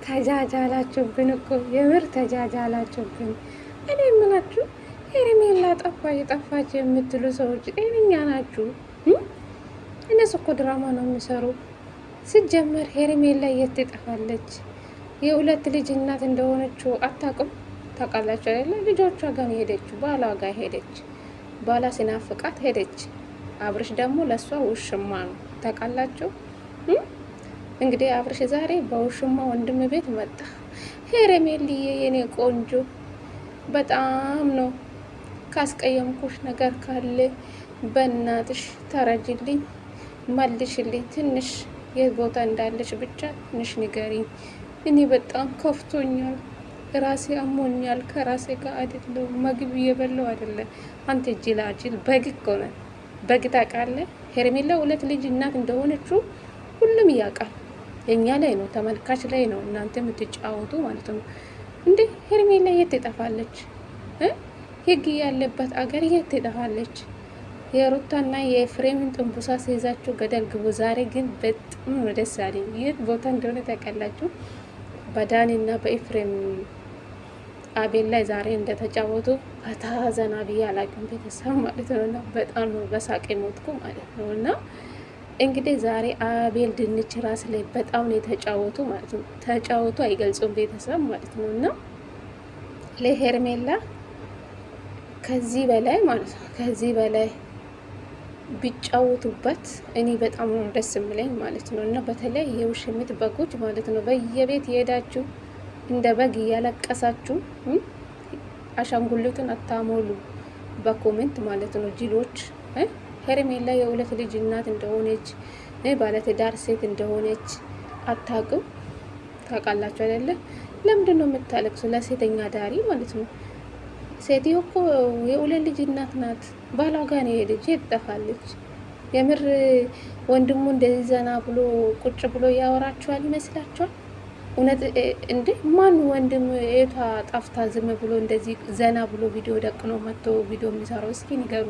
ተጃጃላችሁብን እኮ የምር ተጃጃላችሁብን። እኔ የምላችሁ ሄርሜላ ጠፋች የምትሉ ሰዎች ጤነኛ ናችሁ? እነሱ እኮ ድራማ ነው የሚሰሩ። ሲጀመር ሄርሜላ የት ትጠፋለች? የሁለት ልጅ እናት እንደሆነችው አታውቅም? ታውቃላችሁ አይደለ? ልጆቿ ጋር ሄደች፣ ባሏ ጋር ሄደች። ባሏ ሲናፍቃት ሄደች። አብርሽ ደግሞ ለእሷ ውሽማ ነው። ታውቃላችሁ? እንግዲህ አብርሽ ዛሬ በውሽማ ወንድም ቤት መጣ። ሄርሜልዬ የኔ ቆንጆ በጣም ነው ካስቀየምኩሽ ነገር ካለ በእናትሽ ተረጅልኝ፣ መልሽልኝ። ትንሽ የት ቦታ እንዳለች ብቻ ትንሽ ንገሪኝ። እኔ በጣም ከፍቶኛል፣ ራሴ አሞኛል። ከራሴ ጋር አይደለም፣ ምግብ እየበላሁ አይደለም። አንተ ጅላጅል በግ እኮ ነህ። በግ ታውቃለህ? ሄርሜላ ሁለት ልጅ እናት እንደሆነችው ሁሉም ያውቃል። የኛ ላይ ነው፣ ተመልካች ላይ ነው እናንተ የምትጫወቱ ማለት ነው እንዴ። ሄርሜላ የት ትጠፋለች? ህግ ያለበት አገር የት ትጠፋለች? የሩታና የኤፍሬምን ጥንቡሳ ሲይዛችሁ ገደል ግቡ። ዛሬ ግን በጣም ደስ አለኝ። የት ቦታ እንደሆነ ታውቃላችሁ? በዳኒና በኤፍሬም አቤል ላይ ዛሬ እንደተጫወቱ ፈታ ዘና ብዬ አላውቅም ቤተሰብ ማለት ነው። እና በጣም ነው በሳቅ ሞትኩ ማለት ነው። እና እንግዲህ ዛሬ አቤል ድንች ራስ ላይ በጣም ነው የተጫወቱ ማለት ነው። ተጫወቱ አይገልጹም ቤተሰብ ማለት ነው። እና ለሄርሜላ ከዚህ በላይ ማለት ነው ከዚህ በላይ ቢጫወቱበት እኔ በጣም ነው ደስ የሚለኝ ማለት ነው። እና በተለይ የውሽሚት በጎች ማለት ነው በየቤት የሄዳችሁ እንደ በግ እያለቀሳችሁ አሻንጉሊቱን አታሞሉ በኮሜንት ማለት ነው ጅሎች። ሄርሜላ የሁለት ልጅ እናት እንደሆነች ባለትዳር ሴት እንደሆነች አታውቅም? ታውቃላችሁ አይደለ? ለምንድን ነው የምታለቅሱ? ለሴተኛ ዳሪ ማለት ነው። ሴትዮ እኮ የሁለት ልጅ እናት ናት። ባሏ ጋር ነው የሄደች። የት ትጠፋለች? የምር ወንድሙ እንደዚህ ዘና ብሎ ቁጭ ብሎ ያወራችኋል ይመስላችኋል? እውነት እንዴ? ማን ወንድም የቷ ጠፍታ ዝም ብሎ እንደዚህ ዘና ብሎ ቪዲዮ ደቅኖ መጥቶ ቪዲዮ የሚሰራው? እስኪ ንገሩ።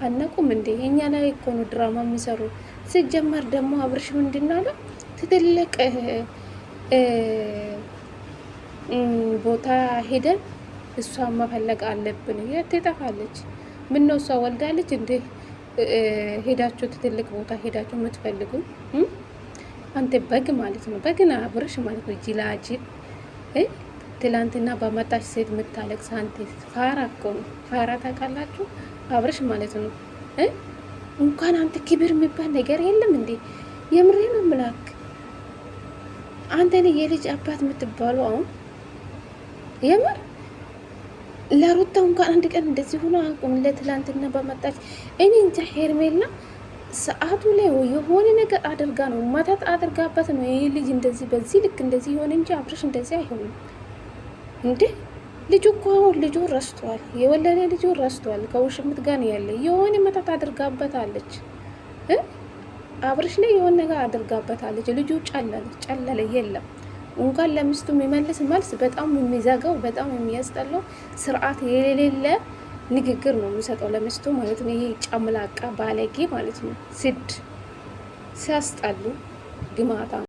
አነቁም እንዴ? የኛ ላይ እኮ ነው ድራማ የሚሰሩ። ሲጀመር ደግሞ አብርሽ ምንድናለ ትልቅ ቦታ ሄደን እሷ መፈለግ አለብን። የት ትጠፋለች? ምን ነው እሷ ወልዳለች እንዴ? ሄዳችሁ ትልቅ ቦታ ሄዳችሁ የምትፈልጉ አንተ በግ ማለት ነው። በግና አብርሽ ማለት ነው ጅላጅል። ትላንትና በመጣች ሴት የምታለቅስ አንተ ፋራ እኮ ነው። ፋራ ታውቃላችሁ? አብርሽ ማለት ነው። እንኳን አንተ ክብር የሚባል ነገር የለም እንዴ? የምሬ ነው ምላክ። አንተ የልጅ አባት የምትባሉ አሁን የምር ለሩታ እንኳን አንድ ቀን እንደዚህ ሆኖ አቁም። ለትላንትና በመጣች እኔ እንጃ ሄርሜላ ሰዓቱ ላይ የሆነ ነገር አድርጋ ነው ማታት አድርጋበት ነው ይሄ ልጅ እንደዚህ በዚህ ልክ እንደዚህ ይሆን እንጂ አብርሽ እንደዚህ አይሆንም እንዴ። ልጁ እኮ ልጁ ረስቷል። የወለደ ልጁ ረስቷል። ከውሽምት ጋር ያለ የሆነ መታት አድርጋበታለች። አብርሽ ላይ የሆነ ነገር አድርጋበታለች። ልጁ ጨለለ የለም እንኳን ለሚስቱ የሚመልስ መልስ በጣም የሚዘጋው በጣም የሚያስጠላው ስርዓት የሌለ ንግግር ነው የሚሰጠው ለሚስቱ ማለት ነው። ይሄ ጨምላቃ ባለጌ ማለት ነው። ስድ ሲያስጠሉ ግማታ